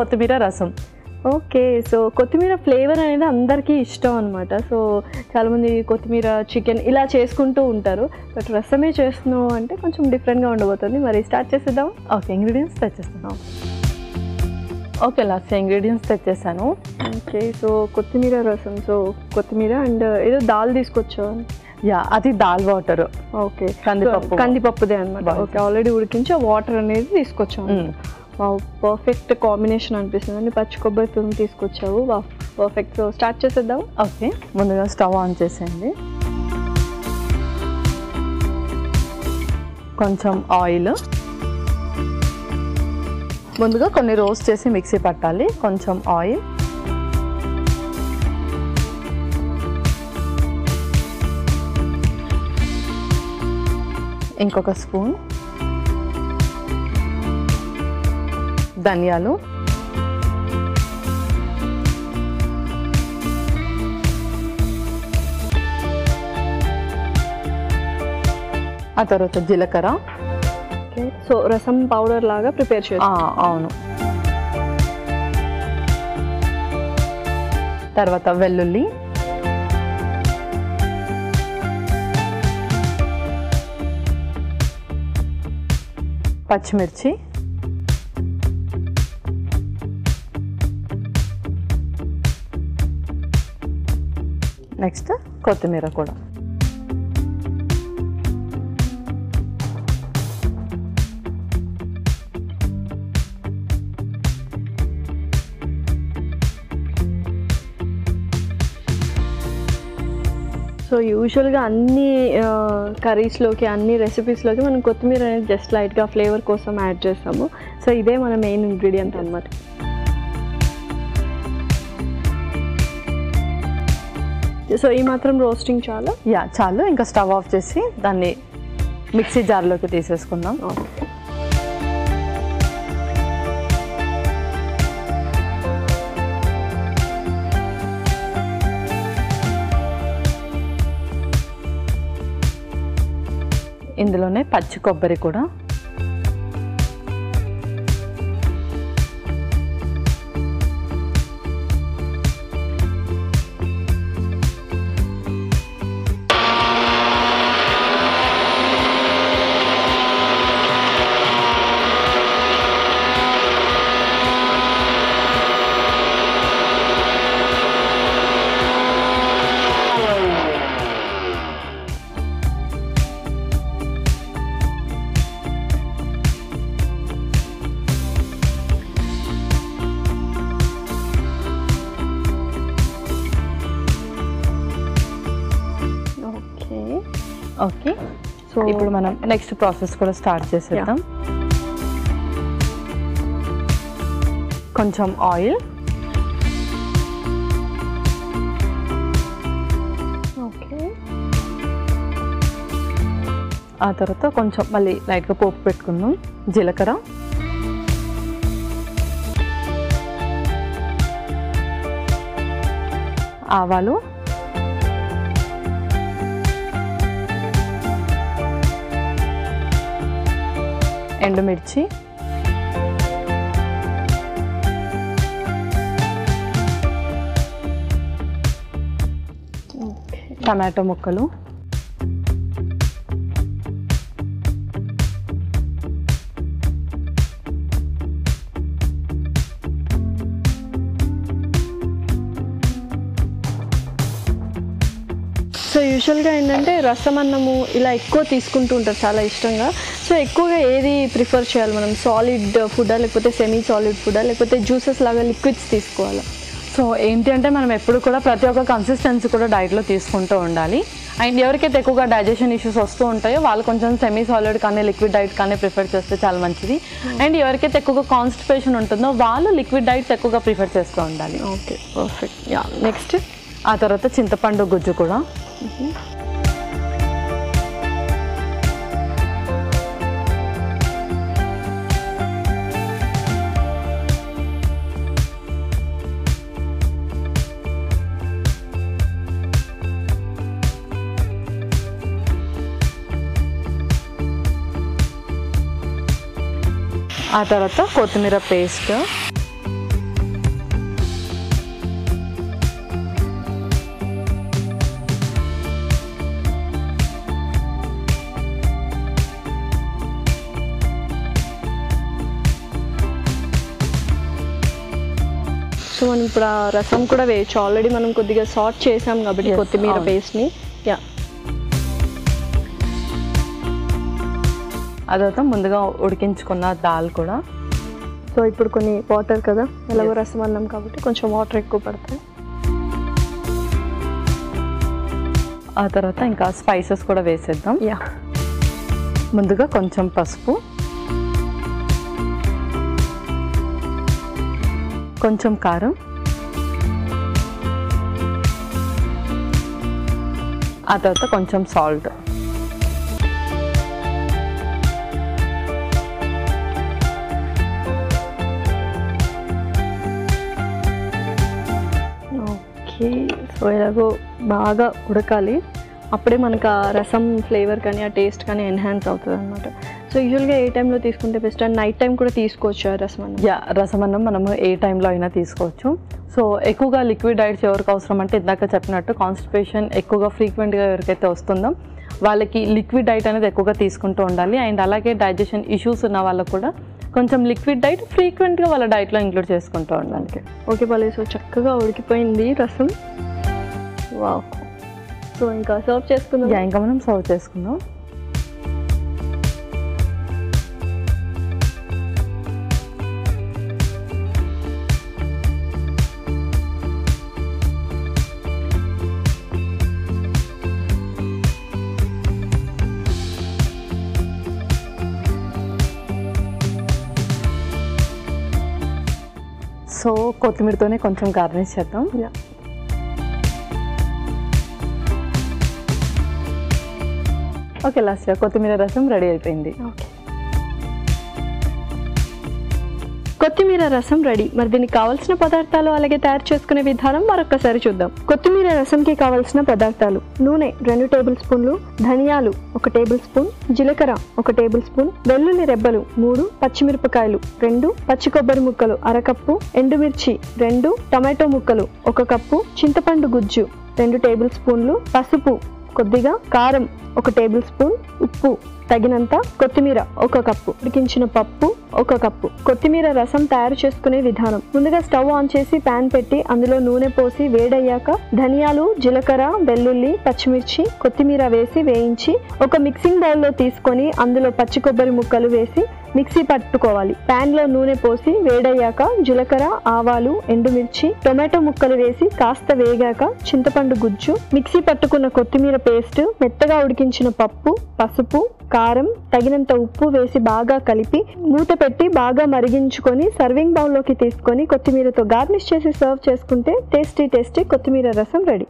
కొత్తిమీర రసం. Okay. So కొత్తిమీర ఫ్లేవర్ అనేది అందరికీ ఇష్టం అనమాట. సో చాలామంది కొత్తిమీర చికెన్ ఇలా చేసుకుంటూ ఉంటారు. బట్ రసమే చేస్తున్నావు అంటే కొంచెం డిఫరెంట్గా ఉండబోతుంది. మరి స్టార్ట్ చేసేద్దాం. ఓకే, ఇంగ్రీడియంట్స్ తెచ్చేస్తున్నాం. ఓకే, లాస్ట్ ఇంగ్రీడియంట్స్ తెచ్చేసాను. ఓకే. సో కొత్తిమీర రసం, సో కొత్తిమీర అండ్ ఏదో దాల్ తీసుకొచ్చావు. అది దాల్ వాటర్. ఓకే, కందిపప్పుదే అనమాట. ఓకే, ఆల్రెడీ ఉడికించి ఆ వాటర్ అనేది తీసుకొచ్చాము. పర్ఫెక్ట్ కాంబినేషన్ అనిపిస్తుంది. పచ్చి కొబ్బరి తురుము తీసుకొచ్చావు. పర్ఫెక్ట్. సో స్టార్ట్ చేసేద్దాం. ఓకే, ముందుగా స్టవ్ ఆన్ చేసేయండి. కొంచెం ఆయిల్, ముందుగా కొన్ని రోస్ట్ చేసి మిక్సీ పట్టాలి. కొంచెం ఆయిల్, ఇంకొక స్పూన్ ధనియాలు, ఆ తర్వాత జీలకర్ర. ఓకే. సో రసం పౌడర్ లాగా ప్రిపేర్ చేయాలి. అవును. తర్వాత వెల్లుల్లి, పచ్చిమిర్చి, నెక్స్ట్ కొత్తిమీర కూడా. సో యూజువల్గా అన్ని కర్రీస్లోకి, అన్ని రెసిపీస్లోకి మనం కొత్తిమీర అనేది జస్ట్ లైట్గా ఫ్లేవర్ కోసం యాడ్ చేస్తాము. సో ఇదే మన మెయిన్ ఇంగ్రీడియంట్ అన్నమాట. సో ఈ మాత్రం రోస్టింగ్ చాలా? చాలు. ఇంకా స్టవ్ ఆఫ్ చేసి దాన్ని మిక్సీ జార్లోకి తీసేసుకుందాం. ఇందులోనే పచ్చి కొబ్బరి కూడా, ఓకే. సో ఇప్పుడు మనం నెక్స్ట్ ప్రాసెస్ కూడా స్టార్ట్ చేసేద్దాం. కొంచెం ఆయిల్, ఓకే, ఆ తర్వాత కొంచెం మళ్ళీ లైట్గా పోపు పెట్టుకుందాం. జీలకర్ర, ఆవాలు, ఎండుమిర్చి, టమాటో ముక్కలు, సో యూజువల్గా ఏంటంటే రసం అన్నము ఇలా ఎక్కువ తీసుకుంటూ ఉంటారు చాలా ఇష్టంగా. సో ఎక్కువగా ఏది ప్రిఫర్ చేయాలి మనం? సాలిడ్ ఫుడ్డా, లేకపోతే సెమీ సాలిడ్ ఫుడ్డా, లేకపోతే జ్యూసెస్ లాగా లిక్విడ్స్ తీసుకోవాలా? సో ఏంటి అంటే మనం ఎప్పుడు కూడా ప్రతి ఒక్క కన్సిస్టెన్సీ కూడా డైట్లో తీసుకుంటూ ఉండాలి. అండ్ ఎవరికైతే ఎక్కువగా డైజెషన్ ఇష్యూస్ వస్తూ ఉంటాయో వాళ్ళు కొంచెం సెమీ సాలిడ్ కానీ లిక్విడ్ డైట్ కానీ ప్రిఫర్ చేస్తే చాలా మంచిది. అండ్ ఎవరికైతే ఎక్కువగా కాన్స్టిపేషన్ ఉంటుందో వాళ్ళు లిక్విడ్ డైట్స్ ఎక్కువగా ప్రిఫర్ చేస్తూ ఉండాలి. Okay, perfect. నెక్స్ట్ ఆ తర్వాత చింతపండు గుజ్జు కూడా. ఆ తర్వాత కొత్తిమీర పేస్ట్, సో మనం ఇప్పుడు ఆ రసం కూడా వేయచ్చు. ఆల్రెడీ మనం కొద్దిగా సార్ట్ చేసాం కాబట్టి కొత్తిమీర పేస్ట్ని. యా, అదొక ముందుగా ఉడికించుకున్న దాల్ కూడా. సో ఇప్పుడు కొన్ని వాటర్ కదా, ఎలాగో రసం అన్నం కాబట్టి కొంచెం వాటర్ ఎక్కువ పడతాయి. ఆ తర్వాత ఇంకా స్పైసెస్ కూడా వేసేద్దాం. యా, ముందుగా కొంచెం పసుపు, కొంచెం కారం, ఆ తర్వాత కొంచెం సాల్ట్. ఓకే, సో ఎలాగో బాగా ఉడకాలి, అప్పుడే మనకు ఆ రసం ఫ్లేవర్ కానీ ఆ టేస్ట్ కానీ ఎన్హాన్స్ అవుతుంది అనమాట. సో యూజువల్గా ఏ టైంలో తీసుకుంటే బెస్ట్? అండ్ నైట్ టైం కూడా తీసుకోవచ్చు ఆ రసం అన్నం? యా, రసం అన్నం మనము ఏ టైంలో అయినా తీసుకోవచ్చు. సో ఎక్కువగా లిక్విడ్ డైట్స్ ఎవరికి అవసరం అంటే ఇందాక చెప్పినట్టు కాన్స్టిపేషన్ ఎక్కువగా ఫ్రీక్వెంట్గా ఎవరికైతే వస్తుందో వాళ్ళకి లిక్విడ్ డైట్ అనేది ఎక్కువగా తీసుకుంటూ ఉండాలి. అండ్ అలాగే డైజెషన్ ఇష్యూస్ ఉన్న వాళ్ళకు కూడా కొంచెం లిక్విడ్ డైట్ ఫ్రీక్వెంట్గా వాళ్ళ డైట్లో ఇంక్లూడ్ చేసుకుంటూ ఉండాలి. ఓకే బాలే, సో చక్కగా ఉడికిపోయింది రసం. వావ్, సో ఇంకా సర్వ్ చేసుకుందాం. యా, ఇంకా మనం సర్వ్ చేసుకుందాం. సో కొత్తిమీరతోనే కొంచెం గార్నిష్ చేద్దాం. ఓకే, లాస్ట్గా కొత్తిమీర రసం రెడీ అయిపోయింది. ఓకే, కొత్తిమీర రసం రెడీ. మరి దీనికి కావాల్సిన పదార్థాలు అలాగే తయారు చేసుకునే విధానం మరొకసారి చూద్దాం. కొత్తిమీర రసంకి కావాల్సిన పదార్థాలు: నూనె 2 టేబుల్ స్పూన్లు, ధనియాలు 1 టేబుల్ స్పూన్, జీలకర్ర 1 టేబుల్ స్పూన్, వెల్లుల్లి రెబ్బలు 3, పచ్చిమిరపకాయలు 2, పచ్చి కొబ్బరి ముక్కలు 1/2 కప్పు, ఎండుమిర్చి 2, టమాటో ముక్కలు 1 కప్పు, చింతపండు గుజ్జు 2 టేబుల్ స్పూన్లు, పసుపు కొద్దిగా, కారం 1 టేబుల్ స్పూన్, ఉప్పు తగినంత, కొత్తిమీర 1 కప్పు, ఉడికించిన పప్పు 1 కప్పు. కొత్తిమీర రసం తయారు చేసుకునే విధానం: ముందుగా స్టవ్ ఆన్ చేసి ప్యాన్ పెట్టి అందులో నూనె పోసి వేడయ్యాక ధనియాలు, జీలకర్ర, వెల్లుల్లి, పచ్చిమిర్చి, కొత్తిమీర వేసి వేయించి ఒక మిక్సింగ్ బౌల్లో తీసుకొని అందులో పచ్చి కొబ్బరి ముక్కలు వేసి మిక్సీ పట్టుకోవాలి. ప్యాన్ లో నూనె పోసి వేడయ్యాక జీలకర్ర, ఆవాలు, ఎండుమిర్చి, టొమాటో ముక్కలు వేసి కాస్త వేగాక చింతపండు గుజ్జు, మిక్సీ పట్టుకున్న కొత్తిమీర పేస్ట్, మెత్తగా ఉడికించిన పప్పు, పసుపు, కారం, తగినంత ఉప్పు వేసి బాగా కలిపి మూత పెట్టి బాగా మరిగించుకొని సర్వింగ్ బౌల్లోకి తీసుకొని కొత్తిమీరతో గార్నిష్ చేసి సర్వ్ చేసుకుంటే టేస్టీ కొత్తిమీర రసం రెడీ.